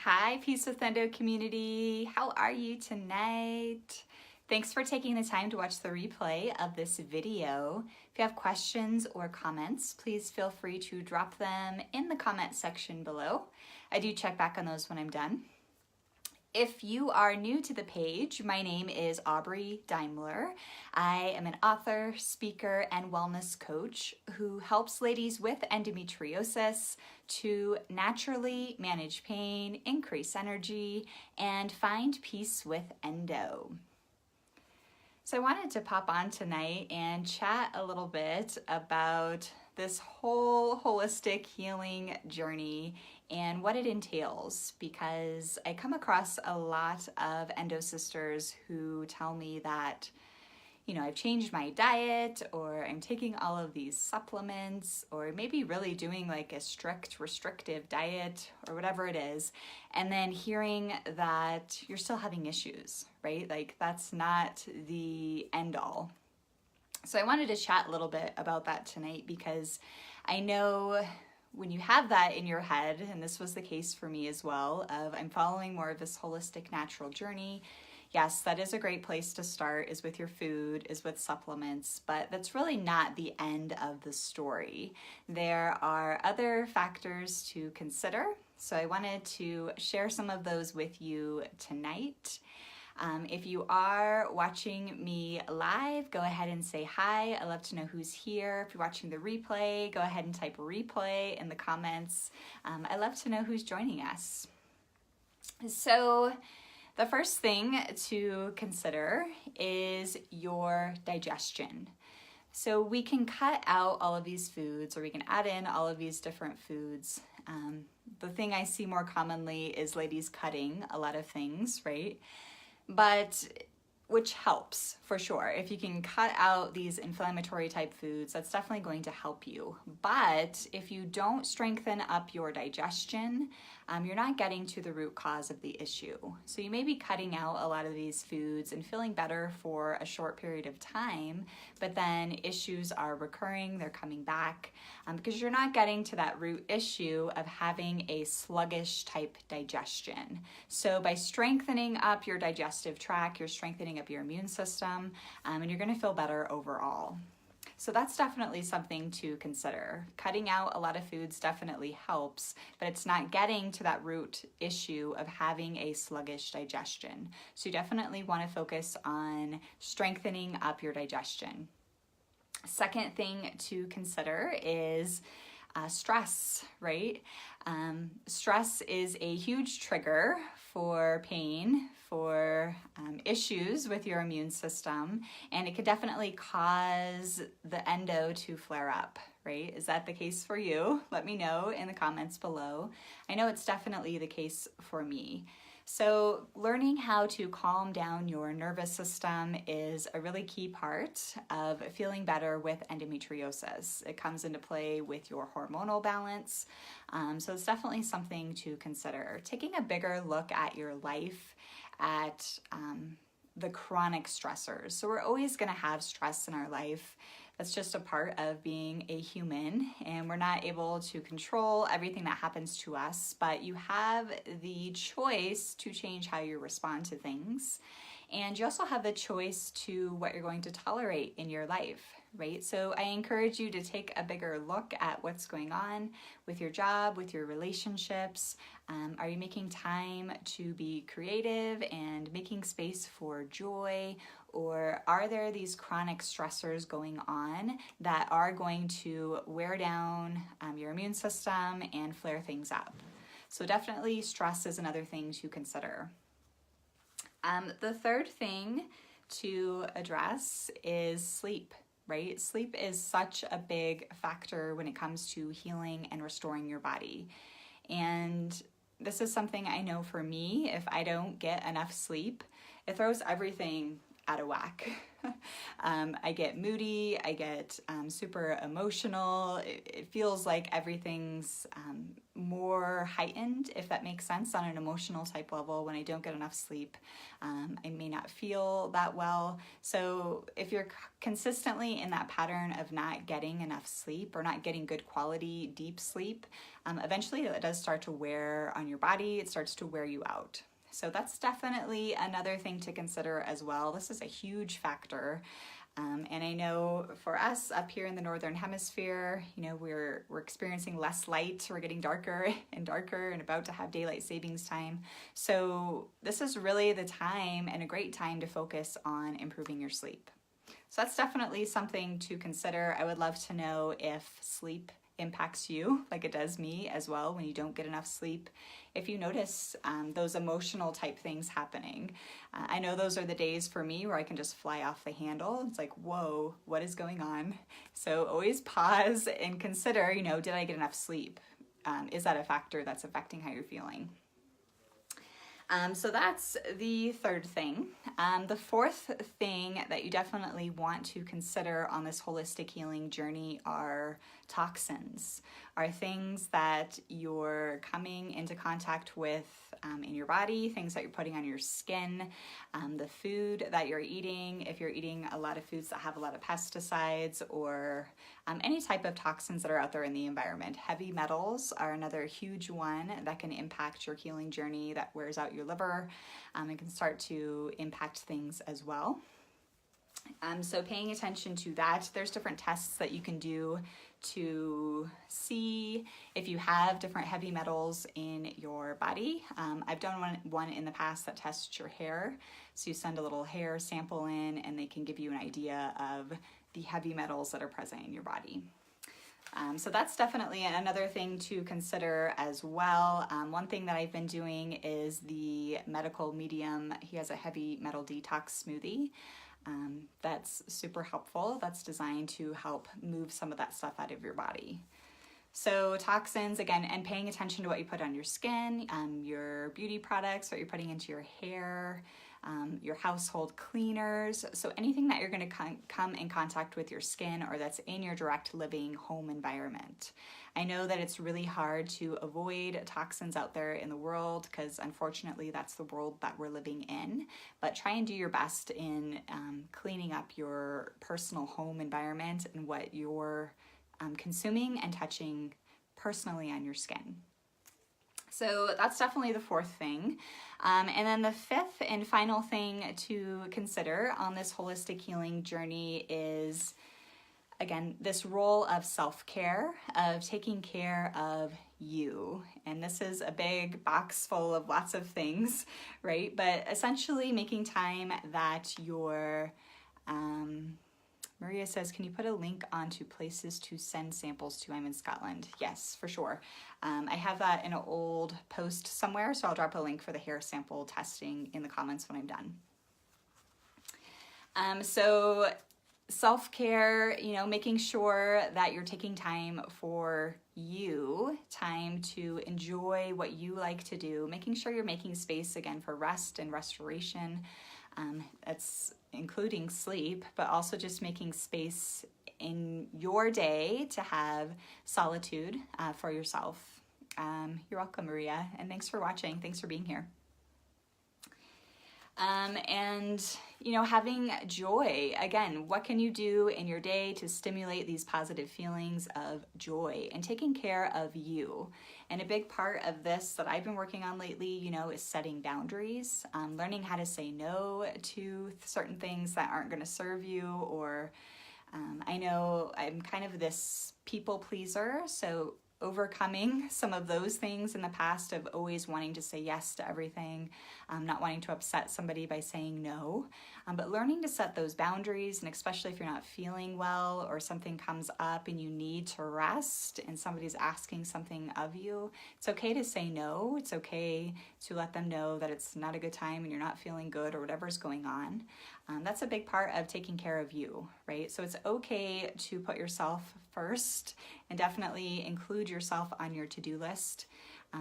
Hi, Peace with Endo community. How are you tonight? Thanks for taking the time to watch the replay of this video. If you have questions or comments, please feel free to drop them in the comment section below. I do check back on those when I'm done. If you are new to the page, my name is Aubrey Daimler. I am an author, speaker, and wellness coach who helps ladies with endometriosis to naturally manage pain, increase energy, and find peace with endo. So I wanted to pop on tonight and chat a little bit about this whole holistic healing journey and what it entails, because I come across a lot of endo sisters who tell me that, I've changed my diet, or I'm taking all of these supplements, or maybe really doing like a strict restrictive diet or whatever it is, and then hearing that you're still having issues, right? Like that's not the end all. So I wanted to chat a little bit about that tonight, because I know when you have that in your head, and this was the case for me as well, of I'm following more of this holistic natural journey. Yes, that is a great place to start, is with your food, is with supplements, but that's really not the end of the story. There are other factors to consider, so I wanted to share some of those with you tonight. If you are watching me live, go ahead and say hi. I love to know who's here. If you're watching the replay, go ahead and type replay in the comments. I love to know who's joining us. So the first thing to consider is your digestion. So we can cut out all of these foods, or we can add in all of these different foods. The thing I see more commonly is ladies cutting a lot of things, right? But which helps for sure. If you can cut out these inflammatory type foods, that's definitely going to help you. But if you don't strengthen up your digestion, you're not getting to the root cause of the issue. So you may be cutting out a lot of these foods and feeling better for a short period of time, but then issues are recurring, they're coming back, because you're not getting to that root issue of having a sluggish type digestion. So by strengthening up your digestive tract, you're strengthening up your immune system, and you're going to feel better overall. So that's definitely something to consider. Cutting out a lot of foods definitely helps, but it's not getting to that root issue of having a sluggish digestion. So you definitely want to focus on strengthening up your digestion. Second thing to consider is stress, right? Stress is a huge trigger for pain, for issues with your immune system, and it could definitely cause the endo to flare up, right? Is that the case for you? Let me know in the comments below. I know it's definitely the case for me. So learning how to calm down your nervous system is a really key part of feeling better with endometriosis. It comes into play with your hormonal balance. So it's definitely something to consider. Taking a bigger look at your life, at the chronic stressors. So we're always going to have stress in our life. That's just a part of being a human, and we're not able to control everything that happens to us, but you have the choice to change how you respond to things. And you also have the choice to what you're going to tolerate in your life, right? So I encourage you to take a bigger look at what's going on with your job, with your relationships. Are you making time to be creative and making space for joy? Or are there these chronic stressors going on that are going to wear down your immune system and flare things up? So definitely stress is another thing to consider. The third thing to address is sleep, right? Sleep is such a big factor when it comes to healing and restoring your body. And this is something I know for me, if I don't get enough sleep, it throws everything out of whack. I get moody, I get super emotional. It feels like everything's more heightened, if that makes sense, on an emotional type level when I don't get enough sleep. I may not feel that well. So if you're consistently in that pattern of not getting enough sleep or not getting good quality deep sleep, eventually it does start to wear on your body. It starts to wear you out. So that's definitely another thing to consider as well. This is a huge factor. And I know for us up here in the Northern Hemisphere, you know, we're experiencing less light. We're getting darker and darker and about to have daylight savings time. So this is really the time and a great time to focus on improving your sleep. So that's definitely something to consider. I would love to know if sleep impacts you like it does me as well when you don't get enough sleep. If you notice those emotional type things happening, I know those are the days for me where I can just fly off the handle. It's like, whoa, what is going on? So always pause and consider, you know, did I get enough sleep? Is that a factor that's affecting how you're feeling? So that's the third thing. The fourth thing that you definitely want to consider on this holistic healing journey are toxins, are things that you're coming into contact with in your body, things that you're putting on your skin, the food that you're eating, if you're eating a lot of foods that have a lot of pesticides or any type of toxins that are out there in the environment. Heavy metals are another huge one that can impact your healing journey, that wears out your liver and can start to impact things as well. So paying attention to that, there's different tests that you can do to see if you have different heavy metals in your body. I've done one in the past that tests your hair. So you send a little hair sample in and they can give you an idea of the heavy metals that are present in your body. So that's definitely another thing to consider as well. One thing that I've been doing is the medical medium. He has a heavy metal detox smoothie. That's super helpful. That's designed to help move some of that stuff out of your body. So toxins, again, and paying attention to what you put on your skin, your beauty products, what you're putting into your hair, your household cleaners. So anything that you're going to come in contact with your skin or that's in your direct living home environment. I know that it's really hard to avoid toxins out there in the world because unfortunately that's the world that we're living in, but try and do your best in cleaning up your personal home environment and what you're consuming and touching personally on your skin. So that's definitely the fourth thing. And then the fifth and final thing to consider on this holistic healing journey is, again, this role of self-care, of taking care of you. And this is a big box full of lots of things, right? But essentially making time that you're, Maria says, can you put a link onto places to send samples to? I'm in Scotland. Yes, for sure. I have that in an old post somewhere, so I'll drop a link for the hair sample testing in the comments when I'm done. So self-care, you know, making sure that you're taking time for you, time to enjoy what you like to do, making sure you're making space again for rest and restoration. That's including sleep, but also just making space in your day to have solitude for yourself. You're welcome, Maria, and thanks for watching. Thanks for being here. And, you know, having joy. Again, what can you do in your day to stimulate these positive feelings of joy and taking care of you? And a big part of this that I've been working on lately, you know, is setting boundaries, learning how to say no to certain things that aren't going to serve you. Or I know I'm kind of this people pleaser, so overcoming some of those things in the past of always wanting to say yes to everything, not wanting to upset somebody by saying no, but learning to set those boundaries, and especially if you're not feeling well or something comes up and you need to rest and somebody's asking something of you, it's okay to say no. It's okay to let them know that it's not a good time and you're not feeling good or whatever's going on. That's a big part of taking care of you, right? So it's okay to put yourself first and definitely include yourself on your to-do list.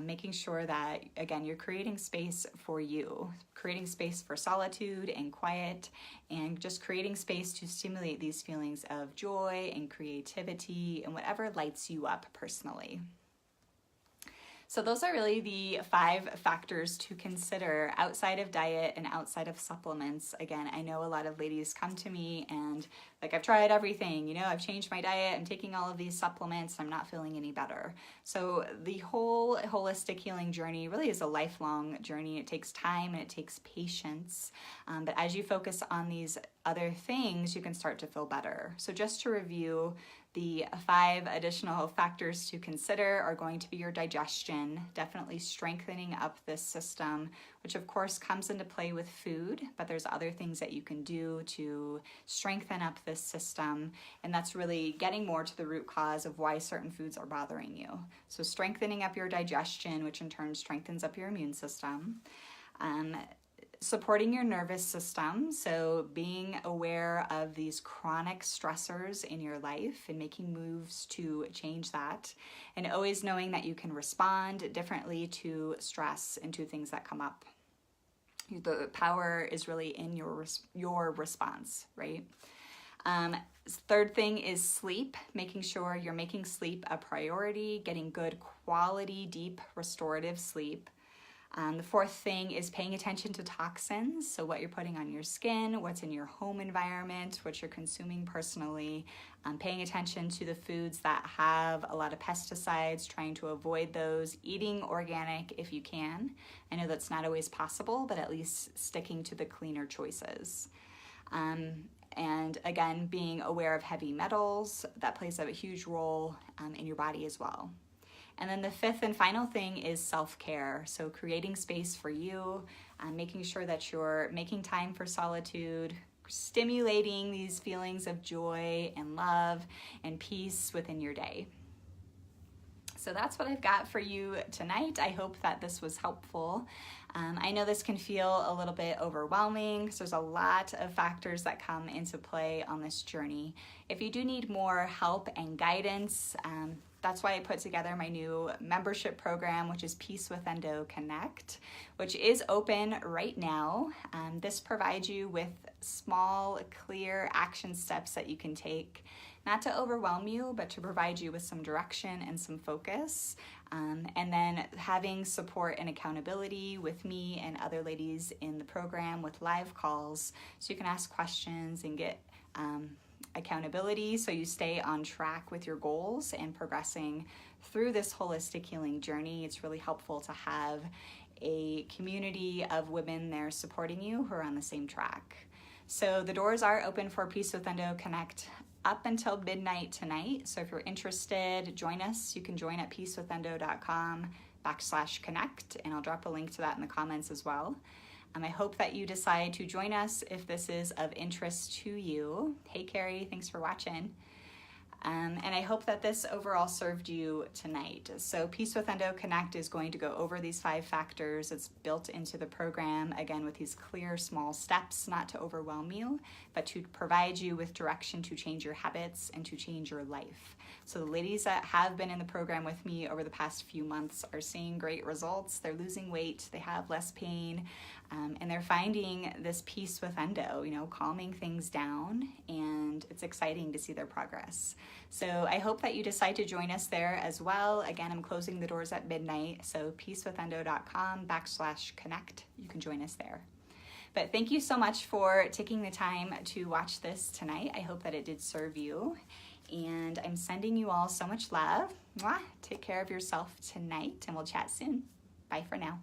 making sure that, again, you're creating space for you, creating space for solitude and quiet, and just creating space to stimulate these feelings of joy and creativity and whatever lights you up personally. So those are really the 5 factors to consider outside of diet and outside of supplements. Again, I know a lot of ladies come to me and like, I've tried everything, you know, I've changed my diet, I'm taking all of these supplements, I'm not feeling any better. So the whole holistic healing journey really is a lifelong journey. It takes time and it takes patience. But as you focus on these other things, you can start to feel better. So just to review, the 5 additional factors to consider are going to be your digestion, definitely strengthening up this system, which of course comes into play with food, but there's other things that you can do to strengthen up this system, and that's really getting more to the root cause of why certain foods are bothering you. So strengthening up your digestion, which in turn strengthens up your immune system. Supporting your nervous system, so being aware of these chronic stressors in your life and making moves to change that, and always knowing that you can respond differently to stress and to things that come up. The power is really in your response, right? Third thing is sleep, making sure you're making sleep a priority, getting good quality, deep, restorative sleep. The 4th thing is paying attention to toxins, so what you're putting on your skin, what's in your home environment, what you're consuming personally, paying attention to the foods that have a lot of pesticides, trying to avoid those, eating organic if you can. I know that's not always possible, but at least sticking to the cleaner choices. And again, being aware of heavy metals, that plays a huge role in your body as well. And then the 5th and final thing is self-care. So creating space for you, making sure that you're making time for solitude, stimulating these feelings of joy and love and peace within your day. So that's what I've got for you tonight. I hope that this was helpful. I know this can feel a little bit overwhelming because there's a lot of factors that come into play on this journey. If you do need more help and guidance, that's why I put together my new membership program, which is Peace with Endo Connect, which is open right now. This provides you with small, clear action steps that you can take, not to overwhelm you, but to provide you with some direction and some focus. And then having support and accountability with me and other ladies in the program with live calls, so you can ask questions and get accountability so you stay on track with your goals and progressing through this holistic healing journey. It's really helpful to have a community of women there supporting you who are on the same track. So the doors are open for Peace with Endo Connect up until midnight tonight. So if you're interested, join us. You can join at peacewithendo.com/connect, and I'll drop a link to that in the comments as well. I hope that you decide to join us if this is of interest to you. Hey, Carrie, thanks for watching. And I hope that this overall served you tonight. So Peace with Endo Connect is going to go over these 5 factors. It's built into the program, again, with these clear, small steps, not to overwhelm you, but to provide you with direction to change your habits and to change your life. So the ladies that have been in the program with me over the past few months are seeing great results. They're losing weight, they have less pain, and they're finding this peace with endo, you know, calming things down, and it's exciting to see their progress. So I hope that you decide to join us there as well. Again, I'm closing the doors at midnight, so peacewithendo.com/connect. You can join us there. But thank you so much for taking the time to watch this tonight. I hope that it did serve you. And I'm sending you all so much love. Mwah. Take care of yourself tonight, and we'll chat soon. Bye for now.